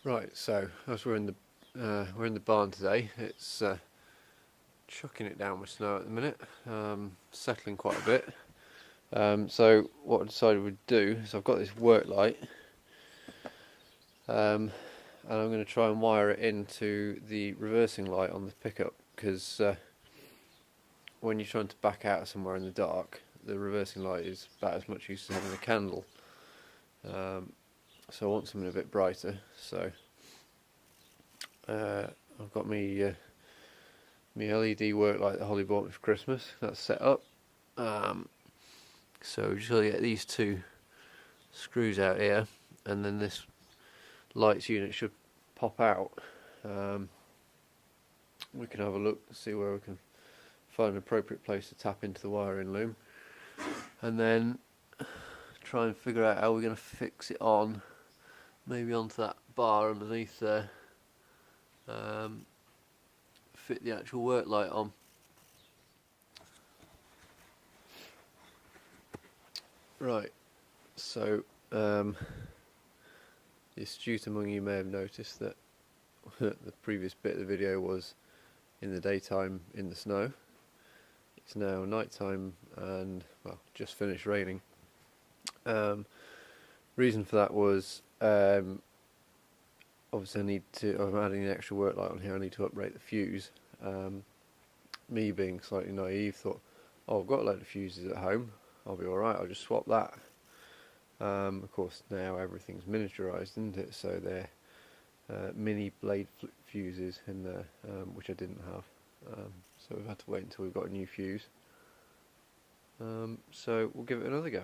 Right, so as we're in the barn today, it's chucking it down with snow at the minute, settling quite a bit. So what I decided we'd do is I've got this work light, and I'm going to try and wire it into the reversing light on the pickup, because when you're trying to back out somewhere in the dark, the reversing light is about as much use as having a candle. So I want something a bit brighter. So I've got my LED work light that Holly bought me for Christmas. That's set up. So we're just going to get these two screws out here, and then this lights unit should pop out. We can have a look, see where we can find an appropriate place to tap into the wiring loom, and then try and figure out how we're going to fix it on, maybe onto that bar underneath there, fit the actual work light on. Right, so the astute among you may have noticed that the previous bit of the video was in the daytime in the snow. It's now night time and, well, just finished raining. Reason for that was obviously I'm adding an extra work light on here. I need to uprate the fuse. Me being slightly naive thought, oh, I've got a load of fuses at home, I'll be alright, I'll just swap that. Of course now everything's miniaturised, isn't it, so they're mini blade fuses in there, which I didn't have, so we've had to wait until we've got a new fuse. So we'll give it another go.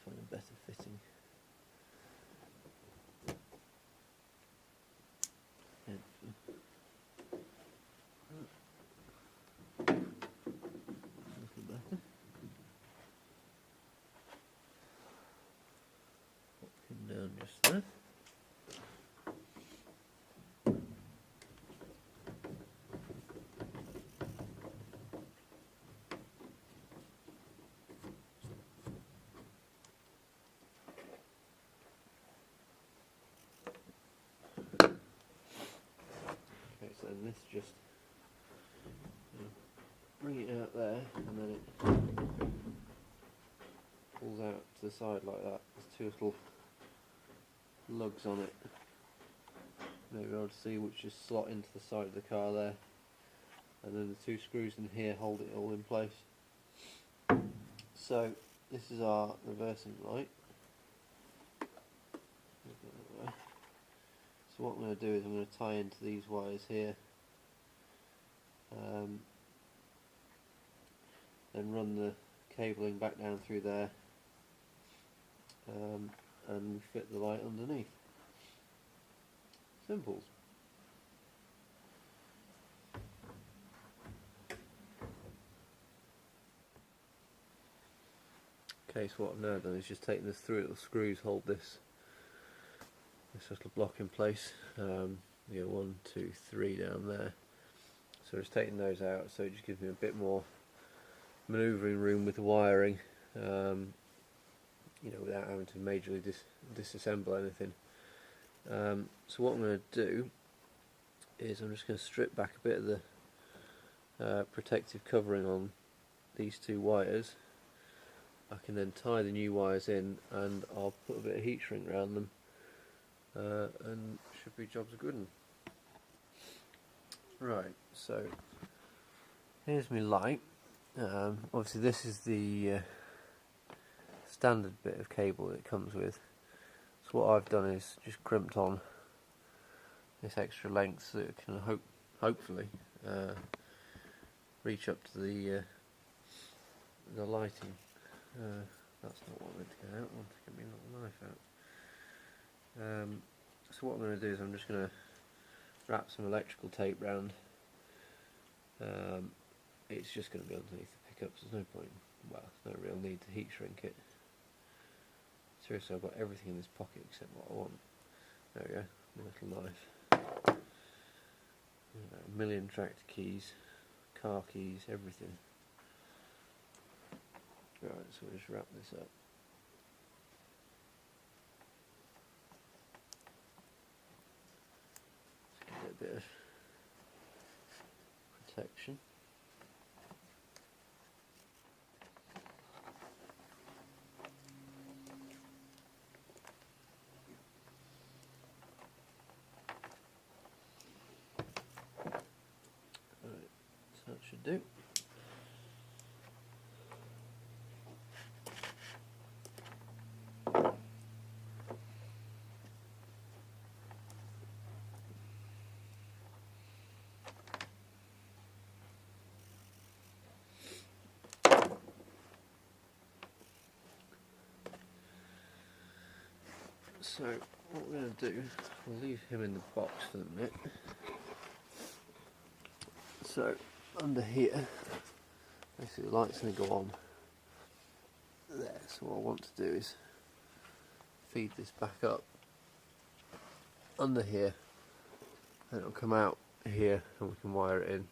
Find a better fitting head. A little better. Pop him down just there. So this just bring it out there, and then it pulls out to the side like that. There's two little lugs on it. Maybe I'll see which just slot into the side of the car there, and then the two screws in here hold it all in place. So this is our reversing light. So what I'm going to do is I'm going to tie into these wires here, then run the cabling back down through there, and fit the light underneath. Simples. Okay, so what I've now done is just taken this three little screws, hold this little block in place. You know, 1, 2, 3 down there. So just taking those out, so it just gives me a bit more manoeuvring room with the wiring, you know, without having to majorly disassemble anything. So what I'm going to do is I'm just going to strip back a bit of the protective covering on these two wires. I can then tie the new wires in, and I'll put a bit of heat shrink around them, and should be jobs are good 'un. Right, so here's my light. Obviously this is the standard bit of cable that it comes with. So what I've done is just crimped on this extra length so that it can hopefully reach up to the lighting. That's not what I meant to get out. I want to get my little knife out. So what I'm going to do is I'm just going to wrap some electrical tape round. It's just going to be underneath the pickups. There's no point, well, there's no real need to heat shrink it. Seriously, I've got everything in this pocket except what I want. There we go, my little knife. A million tractor keys, car keys, everything. Right, so we'll just wrap this up. Let's give it a bit of protection. Right, so that should do. So what we're going to do, we'll leave him in the box for the minute. So under here, basically the light's going to go on there. So what I want to do is feed this back up under here, and it'll come out here and we can wire it in.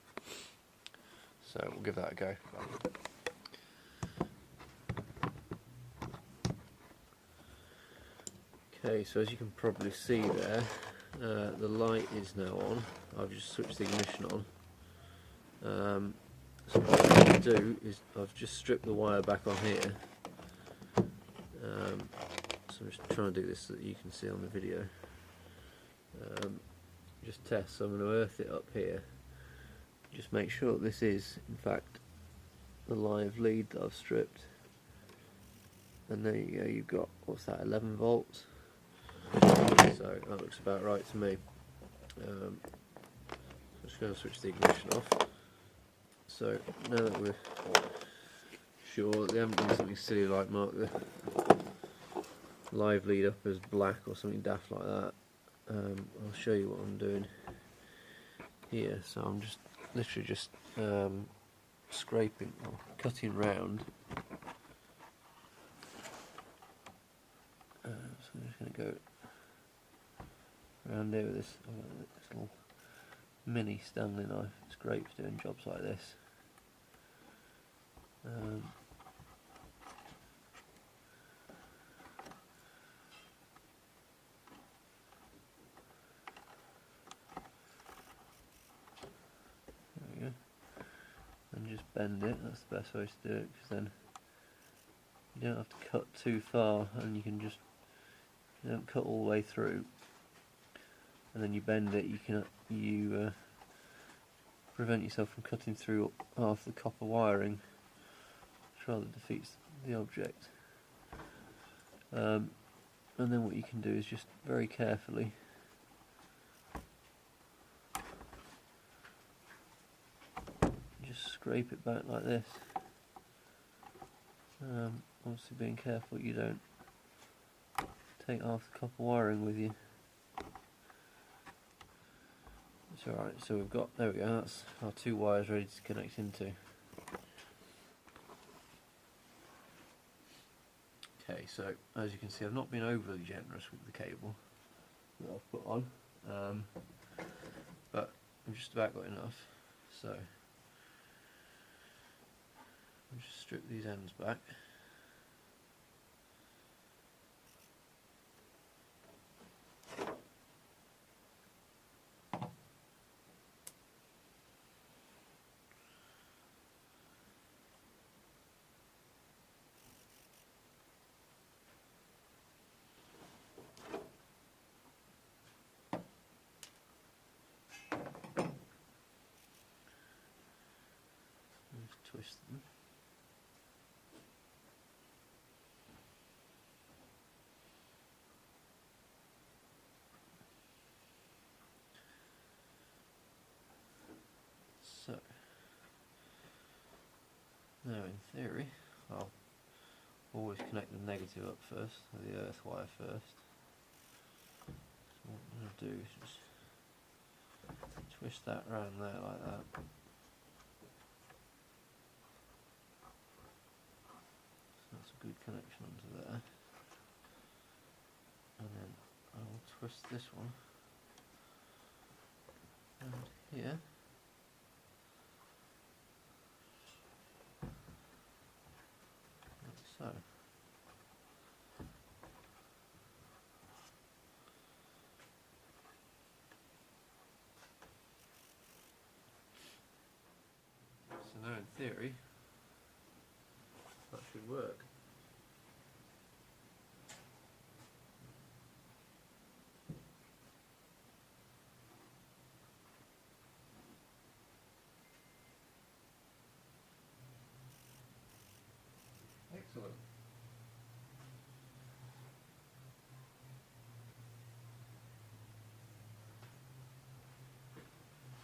So we'll give that a go. Okay, so as you can probably see there, the light is now on. I've just switched the ignition on. So what I'm going to do is I've just stripped the wire back on here. So I'm just trying to do this so that you can see on the video. Just test, so I'm going to earth it up here. Just make sure that this is, in fact, the live lead that I've stripped. And there you go, you've got, what's that, 11 volts? So that looks about right to me. I'm just going to switch the ignition off. So now that we're sure that they haven't done something silly like mark the live lead up as black or something daft like that, I'll show you what I'm doing here. So I'm just literally just scraping or cutting round. So I'm just going to go around here with this little mini Stanley knife. It's great for doing jobs like this. There we go. And just bend it, that's the best way to do it, because then you don't have to cut too far, and you can just, you don't cut all the way through, and then you bend it, you prevent yourself from cutting through half the copper wiring, which rather defeats the object. And then what you can do is just very carefully just scrape it back like this. Obviously being careful you don't take half the copper wiring with you. It's alright, so we've got, there we go, that's our two wires ready to connect into. Okay, so as you can see I've not been overly generous with the cable that I've put on, but I've just about got enough, so I'll just strip these ends back. Twist them. So now in theory I'll always connect the negative up first, or the earth wire first. So what I'm going to do is just twist that around there like that. That's a good connection onto there, and then I will twist this one around here, theory, that should work. Excellent.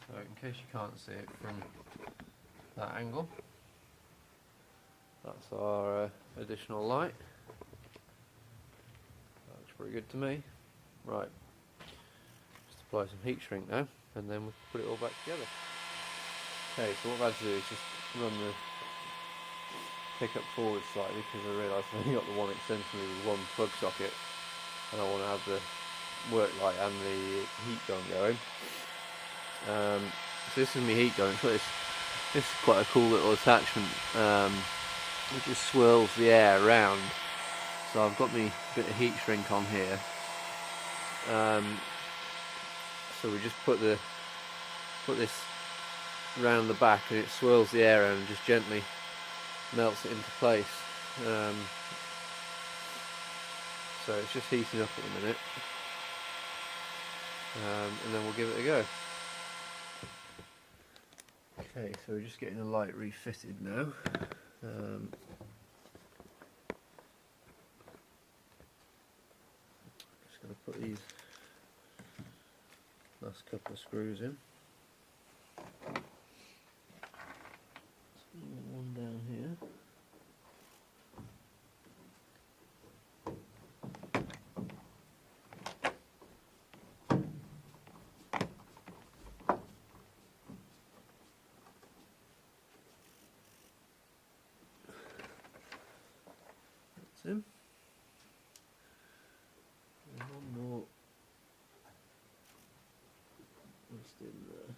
So in case you can't see it from that angle, that's our additional light. That looks pretty good to me. Right, just apply some heat shrink now, and then we'll put it all back together. Okay, so what I've had to do is just run the pickup forward slightly, because I realised I've only got the one extensively with one plug socket, and I want to have the work light and the heat gun going. So this is my heat gun. This is quite a cool little attachment, which just swirls the air around. So I've got me bit of heat shrink on here. So we just put this round the back, and it swirls the air around and just gently melts it into place. So it's just heating up at the minute, and then we'll give it a go. Okay, so we're just getting the light refitted now. Just going to put these last couple of screws in. One down here. In. And one more just in there.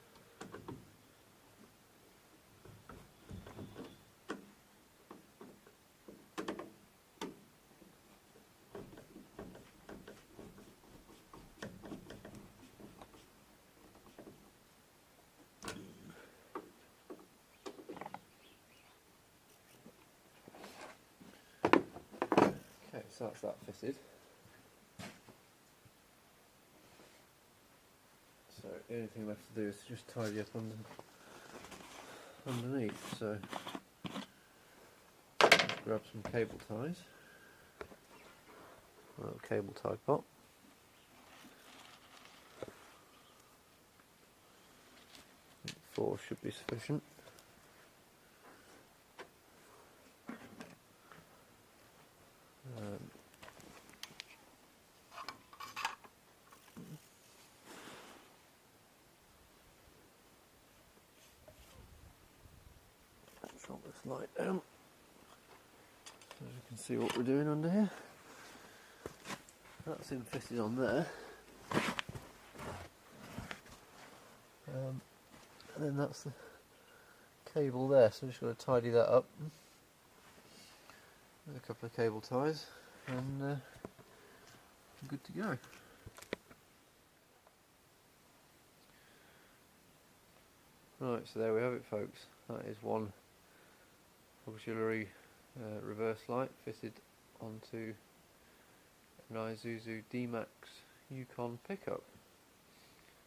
Okay, so that's that fitted. So the only thing left to do is to just tidy up underneath. So grab some cable ties, a little cable tie pot. I think 4 should be sufficient. Drop this light down so you can see what we're doing under here. That's in fitted on there, and then that's the cable there, so just got to tidy that up with a couple of cable ties, and good to go. Right, so there we have it, folks. That is one auxiliary reverse light fitted onto an Isuzu D-Max Yukon pickup.